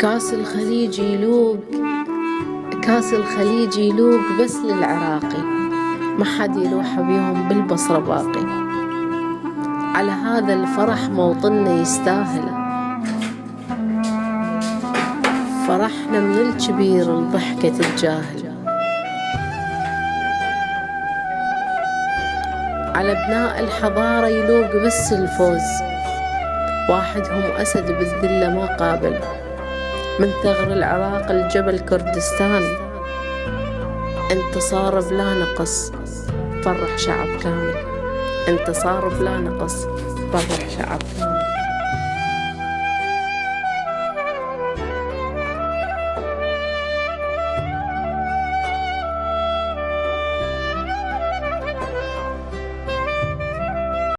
كاس الخليج يلوق، كاس الخليج يلوق بس للعراقي، ما حد يلوح بيهم بالبصرة باقي. على هذا الفرح موطننا يستاهل، فرحنا من الكبير الضحكة الجاهل. على ابناء الحضارة يلوق بس الفوز، واحدهم أسد بالذلة ما قابل. من ثغر العراق الجبل كردستان، انتصار بلا نقص فرح شعب كامل. انتصار بلا نقص فرح شعب كامل.